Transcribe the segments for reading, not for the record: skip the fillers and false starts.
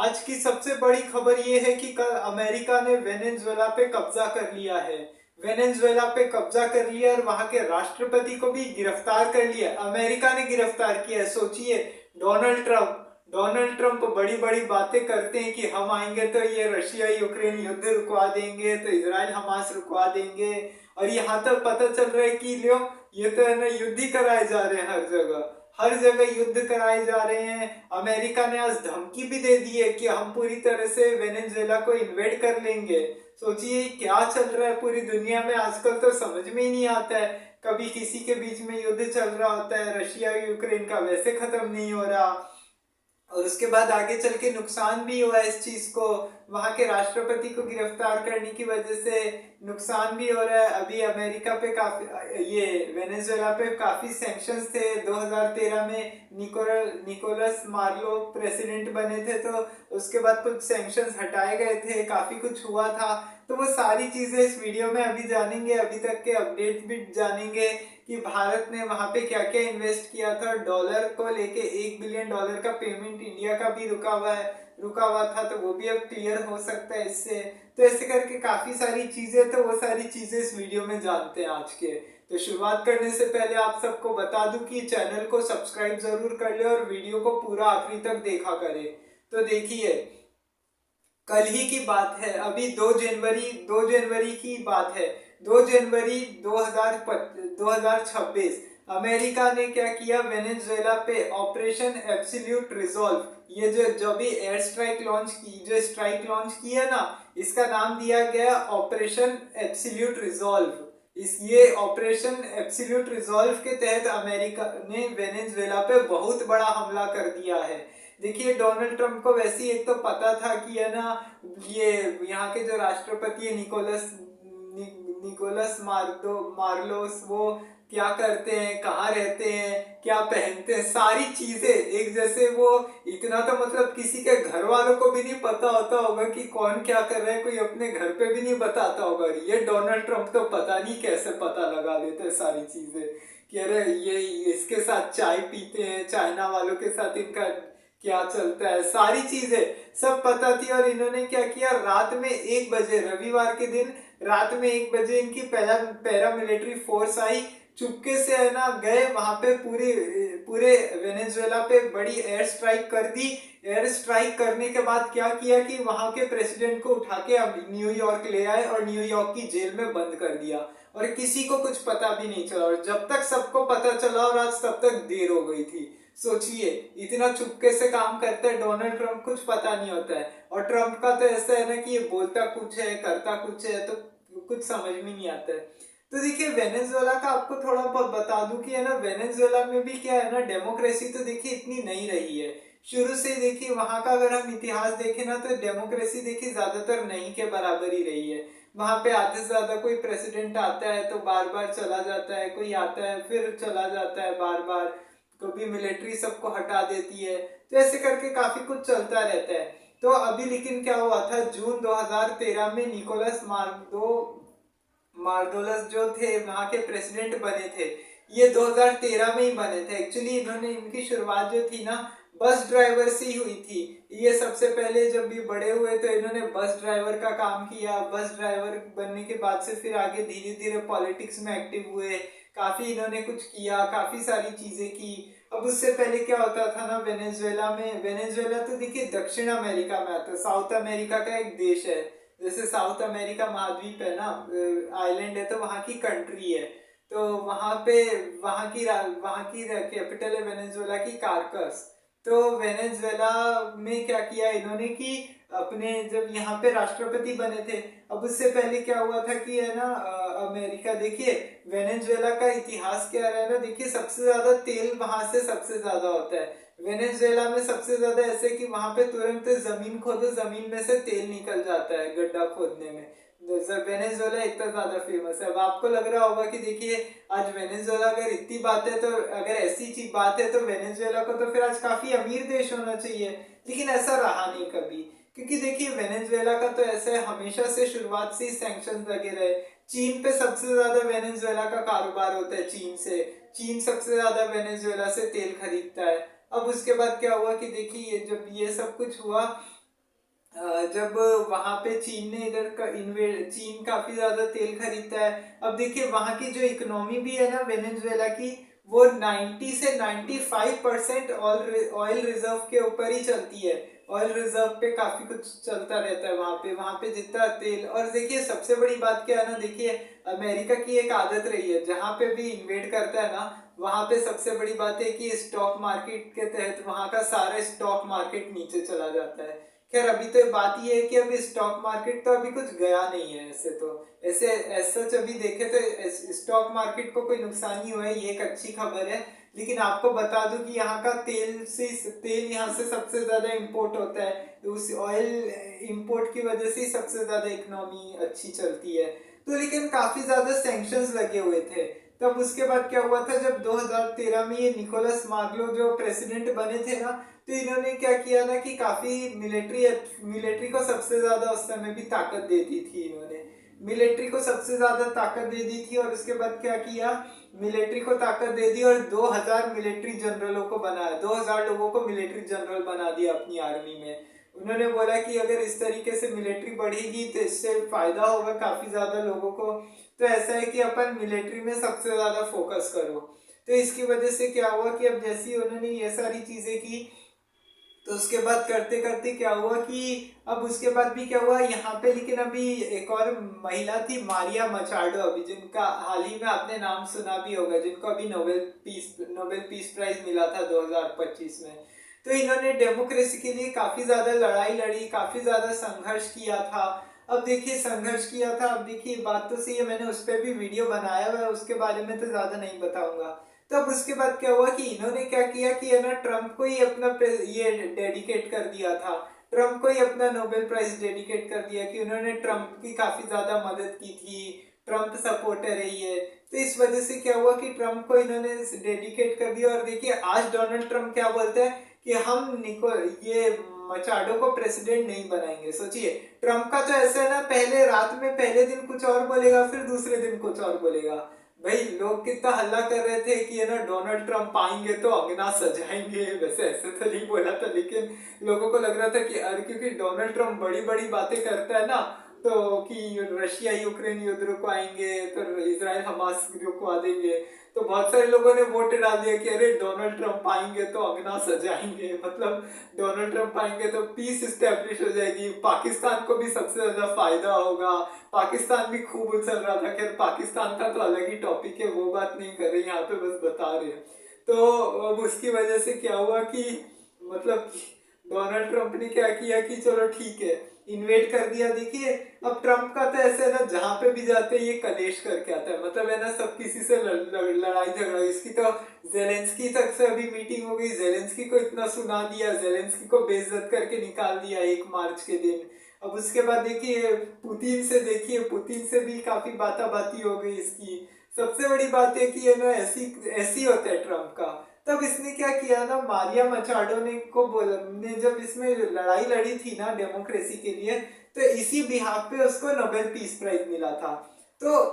आज की सबसे बड़ी खबर ये है कि कल अमेरिका ने वेनेजुएला पे कब्जा कर लिया है। वेनेजुएला पे कब्जा कर लिया और वहां के राष्ट्रपति को भी गिरफ्तार कर लिया। अमेरिका ने गिरफ्तार किया है। सोचिए, डोनाल्ड ट्रंप डोनाल्ड ट्रंप बड़ी बड़ी बातें करते हैं कि हम आएंगे तो ये रशिया यूक्रेन युद्ध रुकवा देंगे, तो इसराइल हमास रुकवा देंगे। और यहाँ तक पता चल रहा है कि लो, ये तो है ना, युद्ध ही कराए जा रहे हैं हर जगह। हर जगह युद्ध कराए जा रहे हैं। अमेरिका ने आज धमकी भी दे दी है कि हम पूरी तरह से वेनेजुएला को इन्वेड कर लेंगे। सोचिए क्या चल रहा है पूरी दुनिया में आजकल, तो समझ में ही नहीं आता है। कभी किसी के बीच में युद्ध चल रहा होता है, रशिया यूक्रेन का वैसे खत्म नहीं हो रहा, और उसके बाद आगे चल के नुकसान भी हुआ इस चीज को। वहां के राष्ट्रपति को गिरफ्तार करने की वजह से नुकसान भी हो रहा है। अभी अमेरिका पे काफी, ये वेनेजुएला पे काफी सैंक्शंस थे। 2013 में निकोलस मार्लो प्रेसिडेंट बने थे, तो उसके बाद कुछ सैंक्शंस हटाए गए थे, काफी कुछ हुआ था। तो वो सारी चीजें इस वीडियो में अभी जानेंगे, अभी तक के अपडेट भी जानेंगे कि भारत ने वहां पे क्या क्या इन्वेस्ट किया था। डॉलर को लेके $1 बिलियन का पेमेंट इंडिया का भी रुका हुआ था, तो वो भी अब क्लियर हो सकता है इससे। तो ऐसे करके काफी सारी चीजें, तो वो सारी चीजें इस वीडियो में जानते हैं आज के। तो शुरुआत करने से पहले आप सबको बता दूं कि चैनल को सब्सक्राइब जरूर कर ले और वीडियो को पूरा आखिरी तक देखा करें। तो देखिए, कल ही की बात है, अभी 2 जनवरी की बात है। 2 जनवरी 2026 अमेरिका ने क्या किया, वेनेजुएला पे ऑपरेशन एब्सोल्यूट रिजॉल्व, ये जो भी एयर स्ट्राइक लॉन्च की है ना, इसका नाम दिया गया ऑपरेशन एब्सोल्यूट रिजॉल्व। ये ऑपरेशन एब्सोल्यूट रिजॉल्व के तहत अमेरिका ने वेनेजुएला पे बहुत बड़ा हमला कर दिया है। देखिए, डोनाल्ड ट्रंप को वैसे ही एक तो पता था कि है ना, ये यहाँ के जो राष्ट्रपति है निकोलस मार्लोस, वो क्या करते हैं, कहाँ रहते हैं, क्या पहनते हैं, सारी चीजें एक जैसे। वो इतना तो मतलब किसी के घर वालों को भी नहीं पता होता होगा कि कौन क्या कर रहा है, कोई अपने घर पे भी नहीं बताता होगा। ये डोनाल्ड ट्रंप तो पता नहीं कैसे पता लगा लेते हैं सारी चीजें कि अरे ये इसके साथ चाय पीते हैं, चाइना वालों के साथ इनका क्या चलता है, सारी चीजें सब पता थी। और इन्होंने क्या किया, रात में 1 बजे, रविवार के दिन रात में 1 बजे इनकी पैरा मिलिट्री फोर्स आई, चुपके से है ना गए वहां पे, पूरे वेनेजुएला पे बड़ी एयर स्ट्राइक कर दी। एयर स्ट्राइक करने के बाद क्या किया कि वहां के प्रेसिडेंट को उठा के न्यूयॉर्क ले आए और न्यूयॉर्क की जेल में बंद कर दिया, और किसी को कुछ पता भी नहीं चला। और जब तक सबको पता चला और आज तब तक देर हो गई थी। सोचिए, इतना चुपके से काम करता है डोनाल्ड ट्रंप, कुछ पता नहीं होता है। और ट्रंप का तो ऐसा है ना कि ये बोलता कुछ है करता कुछ है, तो कुछ समझ में नहीं आता है। तो देखिए, वेनेजुएला का आपको थोड़ा बहुत बता दूं कि है ना, वेनेजुएला में भी क्या है ना, डेमोक्रेसी तो देखिए इतनी नहीं रही है शुरू से। देखिए वहां का अगर हम इतिहास देखें ना, तो डेमोक्रेसी देखिए ज्यादातर नहीं के बराबर ही रही है। वहां पे आधे से ज्यादा कोई प्रेसिडेंट आता है तो बार बार चला जाता है, कोई आता है फिर चला जाता है बार बार, कभी मिलिट्री सबको हटा देती है, तो ऐसे करके काफी कुछ चलता रहता है। तो अभी लेकिन क्या हुआ था, जून 2013 में निकोलस मार्दोलस जो थे वहां के प्रेसिडेंट बने थे। ये 2013 में ही बने थे। एक्चुअली इन्होंने, इनकी शुरुआत जो थी ना, बस ड्राइवर से ही हुई थी। ये सबसे पहले जब भी बड़े हुए तो इन्होंने बस ड्राइवर का काम किया। बस ड्राइवर बनने के बाद से फिर आगे धीरे धीरे पॉलिटिक्स में एक्टिव हुए, काफी इन्होंने कुछ किया, काफी सारी चीजें की। अब उससे पहले क्या होता था ना, वेनेजुएला तो देखिए दक्षिण अमेरिका में आता है, साउथ अमेरिका का एक देश है। जैसे साउथ अमेरिका महाद्वीप है ना, आइलैंड है, तो वहाँ की कंट्री है। तो वहाँ की कैपिटल है वेनेजुएला की कार्कस। तो वेनेजुएला में क्या किया इन्होंने कि अपने, जब यहाँ पे राष्ट्रपति बने थे, अब उससे पहले क्या हुआ था कि है ना, अमेरिका, देखिए वेनेजुएला का इतिहास क्या रहा है ना, देखिए सबसे ज्यादा तेल वहां से सबसे ज्यादा होता है। वेनेजुएला में सबसे ज्यादा ऐसे कि वहां पे तुरंत जमीन खोदो, जमीन में से तेल निकल जाता है गड्ढा खोदने में। वेनेजुएला इतना ज्यादा फेमस है। अब आपको लग रहा होगा कि देखिए, आज वेनेजुएला अगर इतनी बात है, तो अगर ऐसी चीज बात है तो वेनेजुएला को तो फिर आज काफी अमीर देश होना चाहिए, लेकिन ऐसा रहा नहीं कभी। क्योंकि देखिए, वेनेजुएला का तो ऐसा है, हमेशा से शुरुआत से ही सैंक्शन लगे रहे। चीन पे सबसे ज्यादा वेनेजुएला का कारोबार होता है, चीन सबसे ज्यादा वेनेजुएला से तेल खरीदता है। अब उसके बाद क्या हुआ कि देखिए, जब ये सब कुछ हुआ जब वहां पे चीन ने इधर का इन्वेड चीन काफी ज्यादा तेल खरीदता है। अब देखिए वहां की जो इकोनॉमी भी है ना वेनेजुएला की, वो 90 से 95% ऑयल रिजर्व के ऊपर ही चलती है। ऑयल रिजर्व पे काफी कुछ चलता रहता है वहां पे जितना तेल। और देखिए सबसे बड़ी बात क्या है ना, देखिए अमेरिका की एक आदत रही है, जहां पे भी इन्वेड करता है ना, वहां पे सबसे बड़ी बात है कि स्टॉक मार्केट के तहत वहां का सारा स्टॉक मार्केट नीचे चला जाता है। खैर अभी तो बात ये है कि अभी स्टॉक मार्केट तो अभी कुछ गया नहीं है, ऐसे तो ऐसे सच अभी देखे तो स्टॉक मार्केट को कोई नुकसान नहीं हुआ है, ये एक अच्छी खबर है। लेकिन आपको बता दूं कि यहाँ का तेल यहाँ से सबसे ज्यादा इंपोर्ट होता है, तो उस ऑयल इंपोर्ट की वजह से ही सबसे ज्यादा इकोनॉमी अच्छी चलती है। तो लेकिन काफी ज्यादा सैंक्शंस लगे हुए थे। तब उसके बाद क्या हुआ था, जब 2013 में ये निकोलस मार्लो जो प्रेसिडेंट बने थे ना, तो इन्होंने क्या किया ना कि काफी मिलिट्री को सबसे ज्यादा उस समय भी ताकत दे दी थी इन्होंने। मिलिट्री को सबसे ज्यादा ताकत दे दी थी, और उसके बाद क्या किया, मिलिट्री को ताकत दे दी और 2000 मिलिट्री जनरलों को बनाया, 2000 लोगों को मिलिट्री जनरल बना दिया अपनी आर्मी में। उन्होंने बोला कि अगर इस तरीके से मिलिट्री बढ़ेगी तो इससे फायदा होगा काफी ज्यादा लोगों को, तो ऐसा है कि अपन मिलिट्री में सबसे ज्यादा फोकस करो। तो इसकी वजह से क्या हुआ कि अब जैसी उन्होंने ये सारी चीजें की, तो उसके बाद करते करते क्या हुआ कि अब उसके बाद भी क्या हुआ यहाँ पे, लेकिन अभी एक और महिला थी मारिया मचाडो, अभी जिनका हाल ही में आपने नाम सुना भी होगा, जिनको अभी नोबेल पीस प्राइज मिला था 2025 में। तो इन्होंने डेमोक्रेसी के लिए काफी ज्यादा लड़ाई लड़ी, काफी ज्यादा संघर्ष किया था। अब देखिए संघर्ष किया था, अब देखिए बात तो सही है, मैंने उस पर भी वीडियो बनाया हुआ है, उसके बारे में तो ज्यादा नहीं बताऊंगा। तब उसके बाद क्या हुआ कि इन्होंने क्या किया कि है ना, ट्रम्प को ही अपना ये डेडिकेट कर दिया था, ट्रम्प को ही अपना नोबेल प्राइज डेडिकेट कर दिया कि उन्होंने ट्रम्प की काफी ज्यादा मदद की थी, ट्रम्प सपोर्टर है ये। तो इस वजह से क्या हुआ कि ट्रम्प को इन्होंने डेडिकेट कर दिया। और देखिए आज डोनाल्ड ट्रम्प क्या बोलते हैं कि हम ये मचाडो को प्रेसिडेंट नहीं बनाएंगे। सोचिए ट्रम्प का तो ऐसा है ना, पहले रात में पहले दिन कुछ और बोलेगा, फिर दूसरे दिन कुछ और बोलेगा। भाई लोग कितना हल्ला कर रहे थे कि है ना डोनाल्ड ट्रम्प आएंगे तो अंगना सजाएंगे, वैसे ऐसे तो नहीं बोला था, लेकिन लोगों को लग रहा था कि अरे क्योंकि डोनाल्ड ट्रम्प बड़ी बड़ी बातें करता है ना, तो कि रशिया यूक्रेन युद्ध रुकवाएंगे तो इसराइल हमास रुकवा देंगे, तो बहुत सारे लोगों ने वोट डाल दिया कि अरे डोनाल्ड ट्रम्प आएंगे तो अंगना सजाएंगे, मतलब डोनाल्ड ट्रम्प आएंगे तो पीस स्टेब्लिश हो जाएगी, पाकिस्तान को भी सबसे ज्यादा फायदा होगा। पाकिस्तान भी खूब उछल रहा था, खैर पाकिस्तान का तो अलग ही टॉपिक है, वो बात नहीं कर रहे यहाँ पे, बस बता रहे हैं। तो अब उसकी वजह से क्या हुआ कि मतलब डोनाल्ड ट्रम्प ने क्या किया कि चलो ठीक है इन्वेट कर दिया। देखिए अब ट्रम्प का तो ऐसे है ना, जहां पे भी जाते हैं ये कलेश करके आता है, मतलब है ना सब किसी से लड़ाई झगड़ा। इसकी तो जेलेंस्की तक से अभी मीटिंग हो गई, जेलेंस्की को इतना सुना दिया, जेलेंस्की को बेइज्जत करके निकाल दिया 1 मार्च के दिन। अब उसके बाद देखिए पुतिन से भी काफी बाती हो गई इसकी। सबसे बड़ी बात है कि है ना ऐसी ऐसी होता है ट्रम्प का। तब इसने क्या किया ना, मारिया मचाडो ने को बोला ने जब इसमें लड़ाई लड़ी थी ना डेमोक्रेसी के लिए, तो इसी बिहाफ पे उसको नोबेल पीस प्राइज मिला था। तो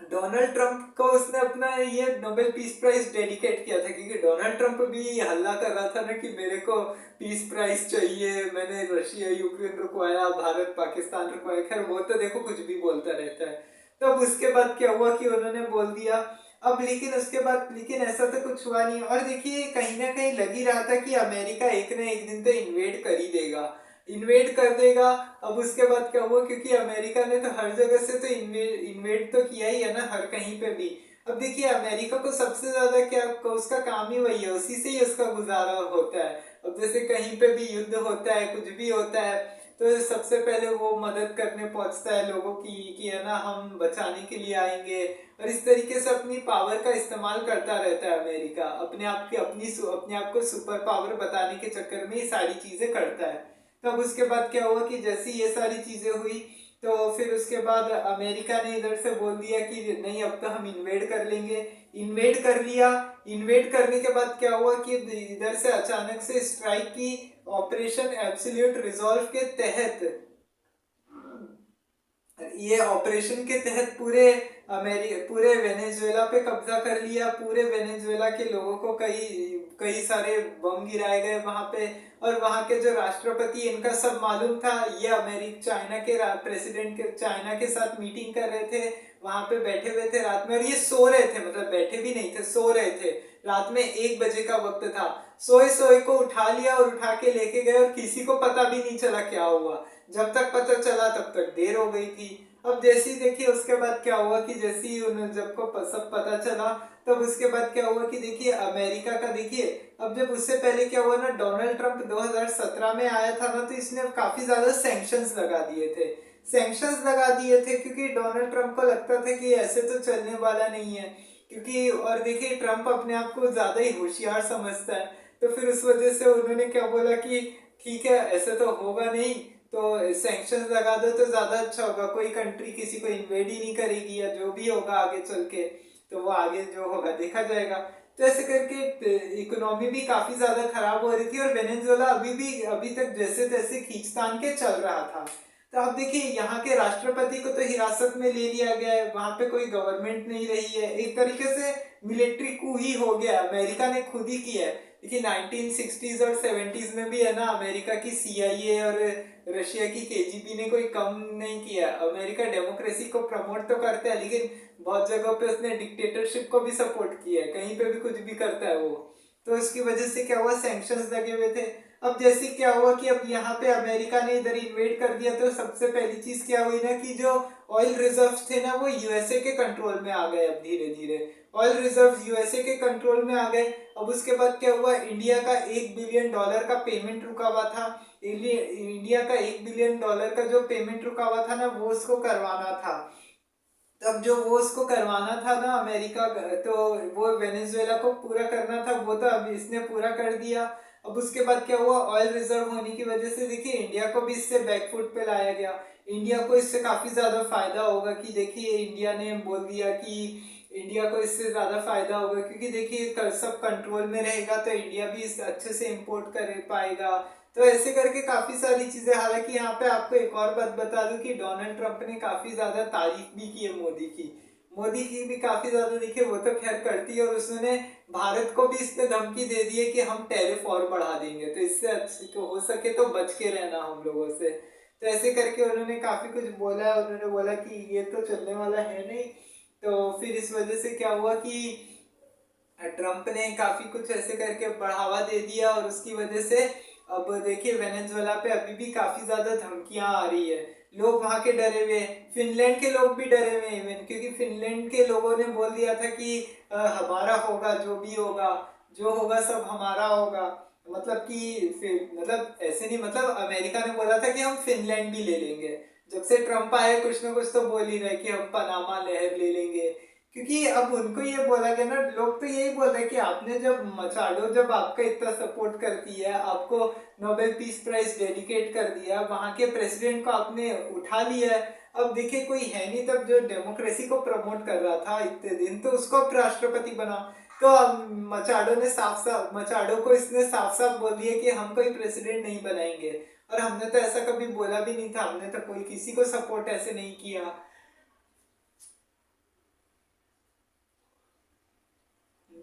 डोनाल्ड ट्रंप को उसने अपना ये नोबेल पीस प्राइज डेडिकेट किया था, क्योंकि डोनाल्ड ट्रंप भी हल्ला कर रहा था ना कि मेरे को पीस प्राइज चाहिए, मैंने रशिया यूक्रेन रुकवाया, भारत पाकिस्तान रुकवाया। खैर वो तो देखो कुछ भी बोलता रहता है। तो अब उसके बाद क्या हुआ कि उन्होंने बोल दिया। अब लेकिन उसके बाद लेकिन ऐसा तो कुछ हुआ नहीं। और देखिए कहीं ना कहीं लग ही रहा था कि अमेरिका एक ना एक दिन तो इन्वेड कर ही देगा, इन्वेड कर देगा। अब उसके बाद क्या हुआ, क्योंकि अमेरिका ने तो हर जगह से तो इन्वेड तो किया ही है ना, हर कहीं पे भी। अब देखिए अमेरिका को सबसे ज्यादा क्या, उसका काम ही वही है, उसी से ही उसका गुजारा होता है। अब जैसे कहीं पे भी युद्ध होता है, कुछ भी होता है, तो सबसे पहले वो मदद करने पहुंचता है लोगों की कि है ना हम बचाने के लिए आएंगे। और इस तरीके से अपनी पावर का इस्तेमाल करता रहता है अमेरिका, अपने आप को सुपर पावर बताने के चक्कर में ये सारी चीजें करता है। तब उसके बाद क्या हुआ कि जैसी ये सारी चीजें हुई, तो फिर उसके बाद अमेरिका ने इधर से बोल दिया कि नहीं अब तो हम इन्वेड कर लेंगे। इन्वेड कर लिया। इन्वेड करने के बाद क्या हुआ कि इधर से अचानक से स्ट्राइक की, ऑपरेशन एब्सोल्यूट रिजॉल्व के तहत, ये ऑपरेशन के तहत पूरे वेनेजुएला पे कब्जा कर लिया, पूरे वेनेजुएला के लोगों को कई कई सारे बम गिराए गए वहां पे। और वहां के जो राष्ट्रपति, इनका सब मालूम था, ये चाइना के प्रेसिडेंट के चाइना के साथ मीटिंग कर रहे थे, वहां पे बैठे हुए थे रात में, और ये सो रहे थे, मतलब बैठे भी नहीं थे, सो रहे थे। रात में 1 बजे का वक्त था। सोए सोए को उठा लिया और उठा के लेके गए, और किसी को पता भी नहीं चला क्या हुआ। जब तक पता चला तब तक देर हो गई थी। अब जैसे ही देखिए उसके बाद क्या हुआ कि जैसे ही उन्हें जब को सब पता चला, तब उसके बाद क्या हुआ कि देखिए अमेरिका का, देखिए अब जब उससे पहले क्या हुआ ना, डोनाल्ड ट्रंप 2017 में आया था ना, तो इसने काफी ज्यादा सैंक्शंस लगा दिए थे। सैंक्शंस लगा दिए थे क्योंकि डोनाल्ड ट्रंप को लगता था कि ऐसे तो चलने वाला नहीं है, क्योंकि और देखिए ट्रंप अपने आप को ज्यादा ही होशियार समझता है। तो फिर उस वजह से उन्होंने क्या बोला कि ठीक है, ऐसे तो होगा नहीं, तो सैंक्शंस लगा दो तो ज्यादा अच्छा होगा, कोई कंट्री किसी को इन्वेड ही नहीं करेगी, या जो भी होगा आगे चल के तो वो आगे जो होगा देखा जाएगा। तो ऐसे करके इकोनॉमी भी काफी ज्यादा खराब हो रही थी, और वेनेजुएला अभी तक जैसे तैसे खींचतान के चल रहा था। तो अब देखिए यहाँ के राष्ट्रपति को तो हिरासत में ले लिया गया है, वहां पे कोई गवर्नमेंट नहीं रही है, एक तरीके से मिलिट्री कू ही हो गया, अमेरिका ने खुद ही किया है। देखिए 1960s और 70s में भी है ना, अमेरिका की CIA और रशिया की KGB ने कोई कम नहीं किया। अमेरिका डेमोक्रेसी को प्रमोट तो करता है, लेकिन बहुत जगहों पे उसने डिक्टेटरशिप को भी सपोर्ट किया है, कहीं पे भी कुछ भी करता है वो। तो इसकी वजह से क्या हुआ, सैंक्शंस लगे हुए थे। अब जैसे क्या हुआ कि अब यहाँ पे अमेरिका ने इधर इन्वेड कर दिया, तो सबसे पहली चीज क्या हुई ना कि जो ऑयल रिजर्व्स थे ना, वो USA के कंट्रोल में आ गए। अब धीरे धीरे ऑयल रिजर्व्स USA के कंट्रोल में आ गए। अब उसके बाद क्या हुआ, इंडिया का $1 बिलियन का पेमेंट रुका हुआ था। इंडिया का $1 बिलियन का जो पेमेंट रुका हुआ था ना, वो उसको करवाना था। तब जो वो उसको करवाना था ना अमेरिका, तो वो वेनेजुएला को पूरा करना था, वो तो अभी इसने पूरा कर दिया। अब उसके बाद क्या हुआ, ऑयल रिजर्व होने की वजह से देखिए इंडिया को भी इससे बैकफुट पे लाया गया। इंडिया को इससे काफी ज्यादा फायदा होगा कि देखिए इंडिया ने बोल दिया कि इंडिया को इससे ज्यादा फायदा होगा, क्योंकि देखिए सब कंट्रोल में रहेगा, तो इंडिया भी इस अच्छे से इंपोर्ट कर पाएगा। तो ऐसे करके काफी सारी चीजें। हालांकि यहाँ पे आपको एक और बात बता दूं कि डोनाल्ड ट्रंप ने काफी ज्यादा तारीफ भी की है मोदी की भी काफी ज्यादा, देखिए वो तो खैर करती है, और उसने भारत को भी इसने धमकी दे दी है कि हम टैरिफ और बढ़ा देंगे, तो इससे अच्छे हो सके तो बच के रहना हम लोगों से। तो ऐसे करके उन्होंने काफी कुछ बोला है, उन्होंने बोला कि ये तो चलने वाला है नहीं। तो फिर इस वजह से क्या हुआ कि ट्रंप ने काफी कुछ ऐसे करके बढ़ावा दे दिया, और उसकी वजह से अब देखिए वेनेजुएला पे अभी भी काफी ज्यादा धमकियां आ रही है। लोग वहां के डरे हुए हैं, फिनलैंड के लोग भी डरे हुए हैं इवन, क्योंकि फिनलैंड के लोगों ने बोल दिया था कि हमारा होगा, जो भी होगा, जो होगा सब हमारा होगा। मतलब कि मतलब ऐसे नहीं, मतलब अमेरिका ने बोला था कि हम फिनलैंड भी ले लेंगे। जब से ट्रंप आया कुछ ना कुछ तो बोल ही रहे कि हम पनामा नहर ले लेंगे, क्योंकि अब उनको ये बोला गया ना, लोग तो यही बोल रहे कि आपने जब मचाडो जब आपका इतना सपोर्ट करती है, आपको नोबेल पीस प्राइज डेडिकेट कर दिया, वहां के प्रेसिडेंट को आपने उठा लिया है। अब देखिए कोई है नहीं तब जो डेमोक्रेसी को प्रमोट कर रहा था इतने दिन, तो उसको अब राष्ट्रपति बना। तो अब मचाडो को इसने साफ साफ बोल दिया कि हम कोई प्रेसिडेंट नहीं बनाएंगे, और हमने तो ऐसा कभी बोला भी नहीं था, हमने तो कोई किसी को सपोर्ट ऐसे नहीं किया,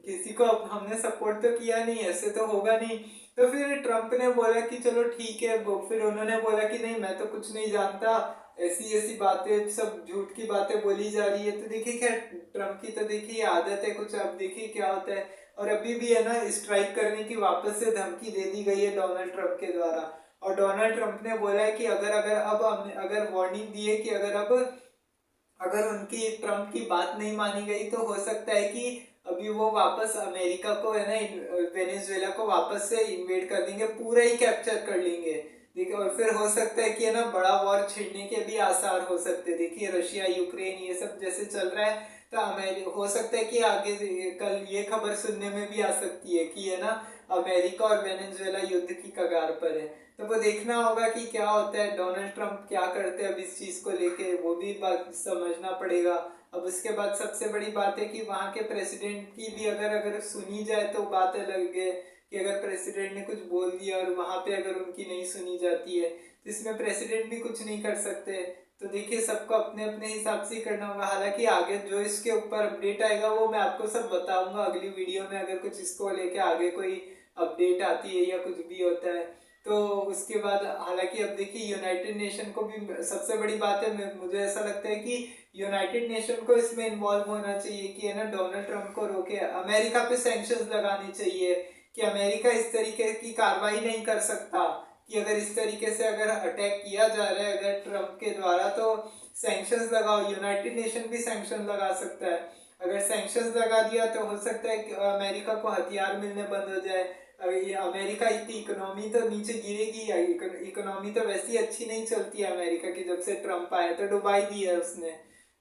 किसी को अब हमने सपोर्ट तो किया नहीं, ऐसे तो होगा नहीं। तो फिर ट्रम्प ने बोला कि चलो ठीक है, फिर उन्होंने बोला कि नहीं मैं तो कुछ नहीं जानता, ऐसी ऐसी बातें सब झूठ की बातें बोली जा रही है। तो देखिए खैर ट्रम्प की तो देखिए आदत है कुछ, अब देखिए क्या होता है। और अभी भी है ना स्ट्राइक करने की वापस से धमकी दे दी गई है डोनाल्ड ट्रंप के द्वारा। और डोनाल्ड ट्रंप ने बोला है कि अगर अगर अब हमने अगर वार्निंग दी है कि अगर उनकी ट्रंप की बात नहीं मानी गई, तो हो सकता है कि अभी वो वापस अमेरिका को है ना, वेनेजुएला को वापस से इन्वेड कर देंगे, पूरा ही कैप्चर कर लेंगे। देखिए और फिर हो सकता है कि है ना बड़ा वॉर छिड़ने के भी आसार हो सकते हैं। देखिए रशिया यूक्रेन ये सब जैसे चल रहा है, तो हो सकता है कि आगे कल ये खबर सुनने में भी आ सकती है कि है ना अमेरिका और वेनेजुएला युद्ध की कगार पर है। तो वो देखना होगा कि क्या होता है, डोनाल्ड ट्रंप क्या करते हैं अब इस चीज को लेके, वो भी बात समझना पड़ेगा। अब उसके बाद सबसे बड़ी बात है कि वहां के प्रेसिडेंट की भी अगर अगर सुनी जाए तो बात अलग है, कि अगर प्रेसिडेंट ने कुछ बोल दिया और वहां पे अगर उनकी नहीं सुनी जाती है, तो इसमें प्रेसिडेंट भी कुछ नहीं कर सकते। तो देखिए सबको अपने अपने हिसाब से ही करना होगा। हालांकि आगे जो इसके ऊपर अपडेट आएगा वो मैं आपको सब बताऊंगा अगली वीडियो में, अगर कुछ इसको लेके आगे कोई अपडेट आती है या कुछ भी होता है तो उसके बाद। हालांकि अब देखिए यूनाइटेड नेशन को भी सबसे बड़ी बात है, मुझे ऐसा लगता है कि यूनाइटेड नेशन को इसमें इन्वॉल्व होना चाहिए कि है ना, डोनाल्ड ट्रंप को रोके, अमेरिका पे सैंक्शंस लगानी चाहिए कि अमेरिका इस तरीके की कार्रवाई नहीं कर सकता कि अगर इस तरीके से अगर अटैक किया जा रहा है अगर ट्रंप के द्वारा तो सैंक्शंस लगाओ। यूनाइटेड नेशन भी सैंक्शन लगा सकता है। अगर सैंक्शंस लगा दिया तो हो सकता है कि अमेरिका को हथियार मिलने बंद हो जाए। ये अमेरिका की इकोनॉमी तो नीचे गिरेगी, इकोनॉमी तो वैसी अच्छी नहीं चलती है अमेरिका की, जब से ट्रंप आया तो डुबाई दी है उसने।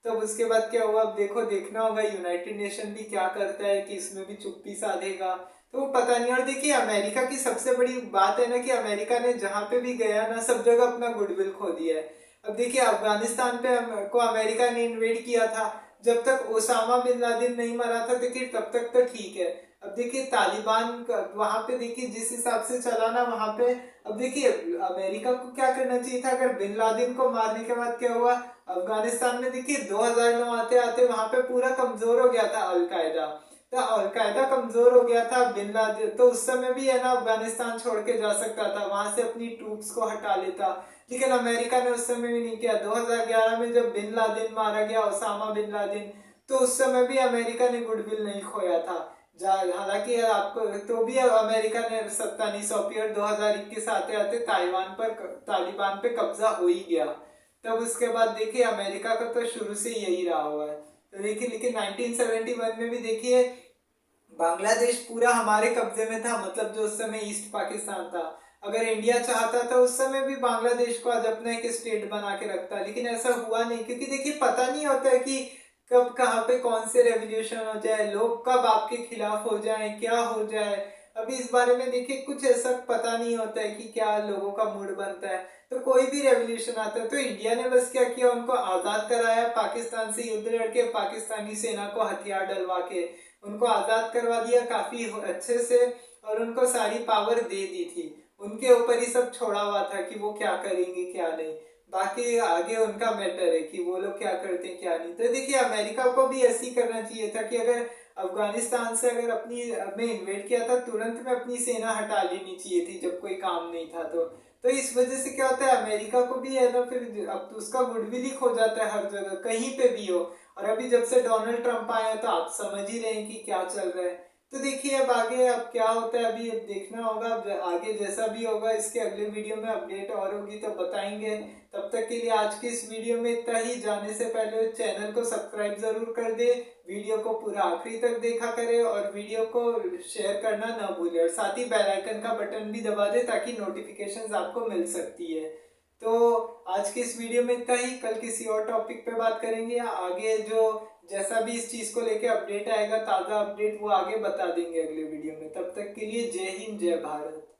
तो उसके बाद क्या हुआ अब देखो, देखना होगा यूनाइटेड नेशन भी क्या करता है कि इसमें भी चुप्पी साधेगा तो वो पता नहीं। और देखिए अमेरिका की सबसे बड़ी बात है ना कि अमेरिका ने जहां पे भी गया ना सब जगह अपना गुडविल खो दिया है। अब देखिए अफगानिस्तान पे को अमेरिका ने इन्वेड किया था, जब तक ओसामा बिन लादेन नहीं मरा था देखिए तब तक तो ठीक है। अब देखिए तालिबान वहां पे देखिए जिस हिसाब से चला ना वहां पे, अब देखिए अमेरिका को क्या करना चाहिए था अगर बिन लादेन को मारने के बाद क्या हुआ अफगानिस्तान में, देखिए 2009 आते आते वहां पे पूरा कमजोर हो गया था अलकायदा। तो अलकायदा कमजोर हो गया था, बिन लादेन तो उस समय भी है ना अफगानिस्तान छोड़ के जा सकता था, वहां से अपनी ट्रूप्स को हटा लेता, लेकिन अमेरिका ने उस समय भी नहीं किया। 2011 में जब बिन लादेन मारा गया, ओसामा बिन लादेन, तो उस समय भी अमेरिका ने गुडविल नहीं खोया था। हालांकि आपको तो भी अमेरिका ने सत्ता नहीं सौंपी और 2021 आते आते तालिबान पे कब्जा हो ही गया। तब उसके बाद देखिए अमेरिका का तो शुरू से यही रहा हुआ है। तो देखिए लेकिन 1971 में भी देखिए बांग्लादेश पूरा हमारे कब्जे में था, मतलब जो उस समय ईस्ट पाकिस्तान था। अगर इंडिया चाहता था उस समय भी बांग्लादेश को आज अपना एक स्टेट बना के रखता, लेकिन ऐसा हुआ नहीं, क्योंकि देखिए पता नहीं होता है कि कब कहाँ पे कौन से रेवोल्यूशन हो जाए, लोग कब आपके खिलाफ हो जाए, क्या हो जाए। अभी इस बारे में देखिए कुछ ऐसा पता नहीं होता है कि क्या लोगों का मूड बनता है। तो कोई भी रेवोल्यूशन आता है तो इंडिया ने बस क्या किया, उनको आजाद कराया, पाकिस्तान से युद्ध लड़के पाकिस्तानी सेना को हथियार डलवा के उनको आजाद करवा दिया काफी अच्छे से, और उनको सारी पावर दे दी थी। उनके ऊपर ही सब छोड़ा हुआ था कि वो क्या करेंगे क्या नहीं, बाकी आगे उनका मैटर है कि वो लोग क्या करते हैं क्या नहीं। तो देखिए अमेरिका को भी ऐसे ही करना चाहिए था कि अगर अफगानिस्तान से अगर अपनी में इन्वेड किया था तुरंत में अपनी सेना हटा लेनी चाहिए थी जब कोई काम नहीं था। तो इस वजह से क्या होता है अमेरिका को भी है ना, फिर अब तो उसका गुडविल ही खो जाता है हर जगह कहीं पे भी हो। और अभी जब से डोनाल्ड ट्रंप आया तो आप समझ ही रहे हैं कि क्या चल रहा है। तो देखिए अब आगे अब क्या होता है अभी देखना होगा, अब आगे जैसा भी होगा इसके अगले वीडियो में अपडेट और होगी तो बताएंगे। तब तक के लिए आज की इस वीडियो में इतना ही। जाने से पहले चैनल को सब्सक्राइब जरूर कर दे, वीडियो को पूरा आखिरी तक देखा करे और वीडियो को शेयर करना ना भूले, और साथ ही बेल आइकन का बटन भी दबा दे ताकि नोटिफिकेशंस आपको मिल सकती है। तो आज के इस वीडियो में इतना ही, कल किसी और टॉपिक पे बात करेंगे या आगे जो जैसा भी इस चीज को लेके अपडेट आएगा ताजा अपडेट वो आगे बता देंगे अगले वीडियो में। तब तक के लिए जय हिंद जय भारत।